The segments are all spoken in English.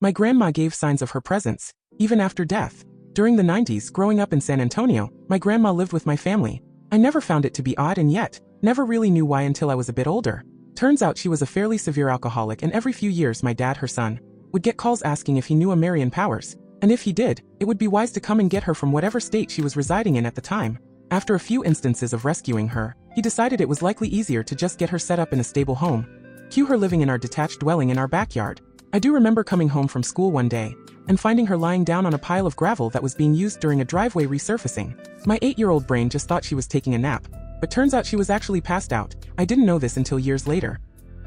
My grandma gave signs of her presence, even after death. During the 90s, growing up in San Antonio, my grandma lived with my family. I never found it to be odd and yet, never really knew why until I was a bit older. Turns out she was a fairly severe alcoholic, and every few years my dad, her son, would get calls asking if he knew a Marion Powers, and if he did, it would be wise to come and get her from whatever state she was residing in at the time. After a few instances of rescuing her, he decided it was likely easier to just get her set up in a stable home. Cue her living in our detached dwelling in our backyard. I do remember coming home from school one day and finding her lying down on a pile of gravel that was being used during a driveway resurfacing. My 8-year-old brain just thought she was taking a nap, but turns out she was actually passed out. I didn't know this until years later.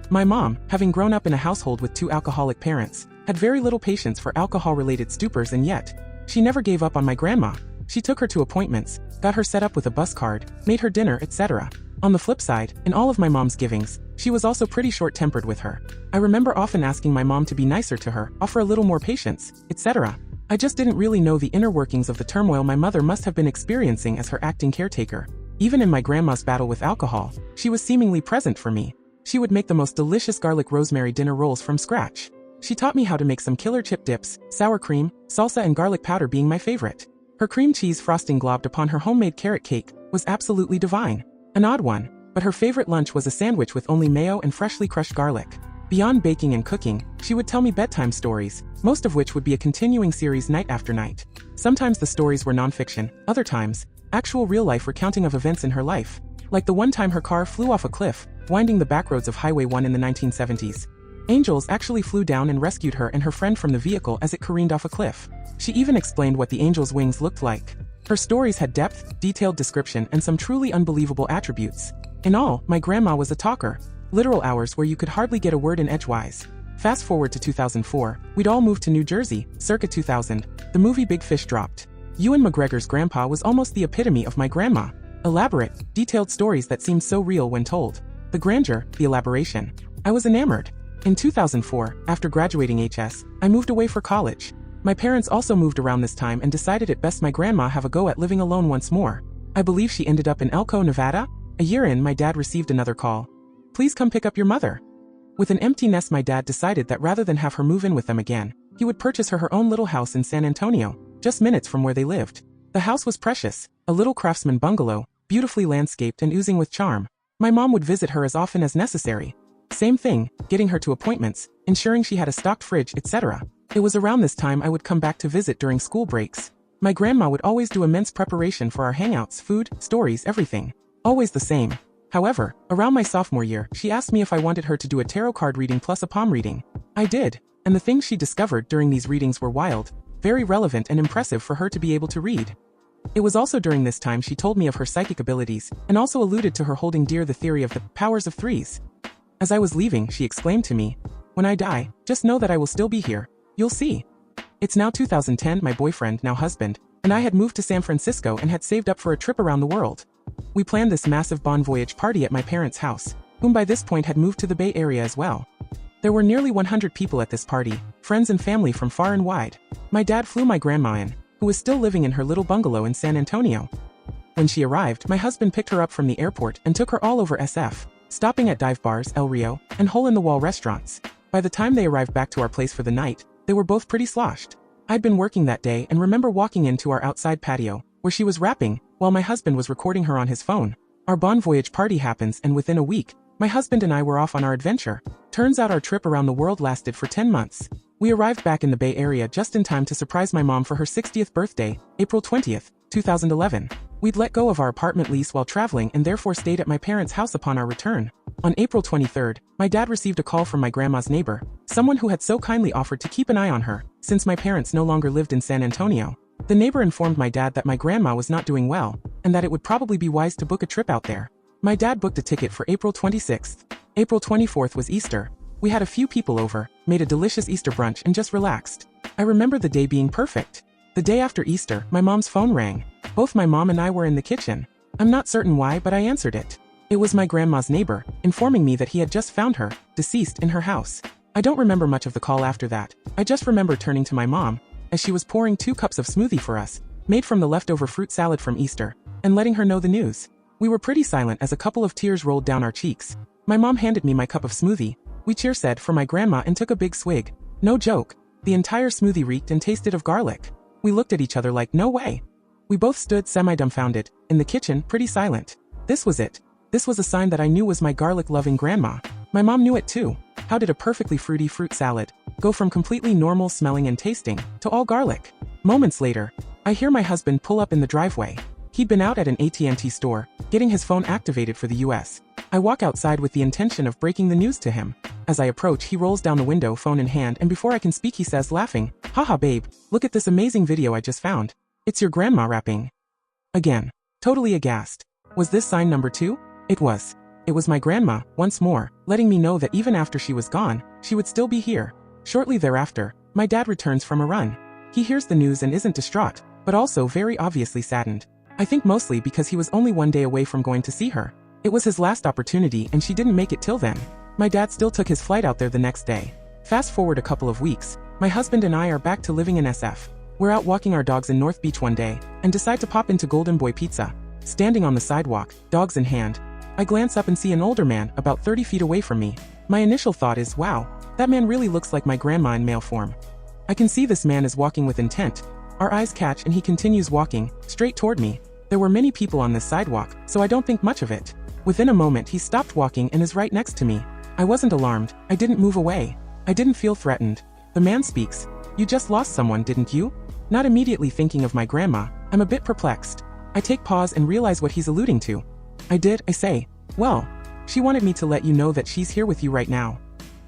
My mom, having grown up in a household with 2 alcoholic parents, had very little patience for alcohol-related stupors, and yet, she never gave up on my grandma. She took her to appointments, got her set up with a bus card, made her dinner, etc. On the flip side, in all of my mom's givings, she was also pretty short-tempered with her. I remember often asking my mom to be nicer to her, offer a little more patience, etc. I just didn't really know the inner workings of the turmoil my mother must have been experiencing as her acting caretaker. Even in my grandma's battle with alcohol, she was seemingly present for me. She would make the most delicious garlic rosemary dinner rolls from scratch. She taught me how to make some killer chip dips, sour cream, salsa, and garlic powder being my favorite. Her cream cheese frosting globbed upon her homemade carrot cake was absolutely divine. An odd one, but her favorite lunch was a sandwich with only mayo and freshly crushed garlic. Beyond baking and cooking, she would tell me bedtime stories, most of which would be a continuing series night after night. Sometimes the stories were nonfiction, other times, actual real-life recounting of events in her life, like the one time her car flew off a cliff, winding the backroads of Highway 1 in the 1970s. Angels actually flew down and rescued her and her friend from the vehicle as it careened off a cliff. She even explained what the angel's wings looked like. Her stories had depth, detailed description, and some truly unbelievable attributes. In all, my grandma was a talker. Literal hours where you could hardly get a word in edgewise. Fast forward to 2004, we'd all moved to New Jersey, circa 2000. The movie Big Fish dropped. Ewan McGregor's grandpa was almost the epitome of my grandma. Elaborate, detailed stories that seemed so real when told. The grandeur, the elaboration. I was enamored. In 2004, after graduating HS, I moved away for college. My parents also moved around this time and decided it best my grandma have a go at living alone once more. I believe she ended up in Elko, Nevada? A year in, my dad received another call. Please come pick up your mother. With an empty nest, my dad decided that rather than have her move in with them again, he would purchase her own little house in San Antonio, just minutes from where they lived. The house was precious, a little craftsman bungalow, beautifully landscaped and oozing with charm. My mom would visit her as often as necessary. Same thing, getting her to appointments, ensuring she had a stocked fridge, etc. It was around this time I would come back to visit during school breaks. My grandma would always do immense preparation for our hangouts, food, stories, everything. Always the same. However, around my sophomore year, she asked me if I wanted her to do a tarot card reading plus a palm reading. I did, and the things she discovered during these readings were wild, very relevant and impressive for her to be able to read. It was also during this time she told me of her psychic abilities, and also alluded to her holding dear the theory of the powers of threes. As I was leaving, she exclaimed to me, "When I die, just know that I will still be here. You'll see." It's now 2010, my boyfriend, now husband, and I had moved to San Francisco and had saved up for a trip around the world. We planned this massive bon voyage party at my parents' house, whom by this point had moved to the Bay Area as well. There were nearly 100 people at this party, friends and family from far and wide. My dad flew my grandma in, who was still living in her little bungalow in San Antonio. When she arrived, my husband picked her up from the airport and took her all over SF, stopping at dive bars, El Rio, and hole-in-the-wall restaurants. By the time they arrived back to our place for the night, they were both pretty sloshed. I'd been working that day and remember walking into our outside patio, where she was rapping, while my husband was recording her on his phone. Our bon voyage party happens, and within a week, my husband and I were off on our adventure. Turns out our trip around the world lasted for 10 months. We arrived back in the Bay Area just in time to surprise my mom for her 60th birthday, April 20th, 2011. We'd let go of our apartment lease while traveling and therefore stayed at my parents' house upon our return. On April 23rd, my dad received a call from my grandma's neighbor, someone who had so kindly offered to keep an eye on her, since my parents no longer lived in San Antonio. The neighbor informed my dad that my grandma was not doing well, and that it would probably be wise to book a trip out there. My dad booked a ticket for April 26th. April 24th was Easter. We had a few people over, made a delicious Easter brunch and just relaxed. I remember the day being perfect. The day after Easter, my mom's phone rang. Both my mom and I were in the kitchen. I'm not certain why, but I answered it. It was my grandma's neighbor, informing me that he had just found her, deceased, in her house. I don't remember much of the call after that. I just remember turning to my mom, as she was pouring 2 cups of smoothie for us, made from the leftover fruit salad from Easter, and letting her know the news. We were pretty silent as a couple of tears rolled down our cheeks. My mom handed me my cup of smoothie. We cheer said for my grandma and took a big swig. No joke. The entire smoothie reeked and tasted of garlic. We looked at each other like, no way. We both stood semi-dumbfounded, in the kitchen, pretty silent. This was it. This was a sign that I knew was my garlic-loving grandma. My mom knew it too. How did a perfectly fruity fruit salad go from completely normal smelling and tasting to all garlic? Moments later, I hear my husband pull up in the driveway. He'd been out at an AT&T store, getting his phone activated for the US. I walk outside with the intention of breaking the news to him. As I approach, he rolls down the window, phone in hand, and before I can speak he says, laughing, "Haha babe, look at this amazing video I just found. It's your grandma rapping." Again. Totally aghast. Was this sign number 2? It was. It was my grandma, once more, letting me know that even after she was gone, she would still be here. Shortly thereafter, my dad returns from a run. He hears the news and isn't distraught, but also very obviously saddened. I think mostly because he was only one day away from going to see her. It was his last opportunity and she didn't make it till then. My dad still took his flight out there the next day. Fast forward a couple of weeks, my husband and I are back to living in SF. We're out walking our dogs in North Beach one day, and decide to pop into Golden Boy Pizza. Standing on the sidewalk, dogs in hand, I glance up and see an older man about 30 feet away from me. My initial thought is, wow, that man really looks like my grandma in male form. I can see this man is walking with intent. Our eyes catch and he continues walking, straight toward me. There were many people on this sidewalk, so I don't think much of it. Within a moment he stopped walking and is right next to me. I wasn't alarmed, I didn't move away. I didn't feel threatened. The man speaks. "You just lost someone, didn't you?" Not immediately thinking of my grandma, I'm a bit perplexed. I take pause and realize what he's alluding to. "I did," I say. "Well, she wanted me to let you know that she's here with you right now.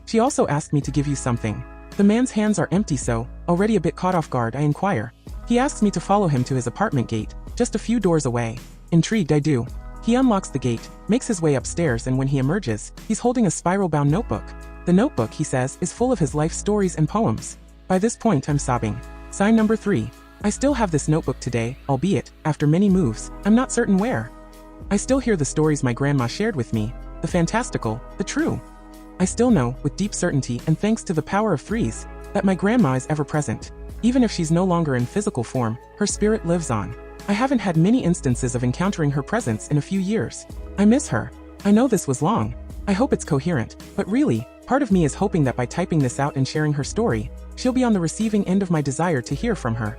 She also asked me to give you something." The man's hands are empty, so, already a bit caught off guard, I inquire. He asks me to follow him to his apartment gate, just a few doors away. Intrigued, I do. He unlocks the gate, makes his way upstairs, and when he emerges, he's holding a spiral-bound notebook. The notebook, he says, is full of his life stories and poems. By this point, I'm sobbing. Sign number 3. I still have this notebook today, albeit, after many moves, I'm not certain where. I still hear the stories my grandma shared with me, the fantastical, the true. I still know, with deep certainty and thanks to the power of threes, that my grandma is ever present. Even if she's no longer in physical form, her spirit lives on. I haven't had many instances of encountering her presence in a few years. I miss her. I know this was long. I hope it's coherent, but really, part of me is hoping that by typing this out and sharing her story, she'll be on the receiving end of my desire to hear from her.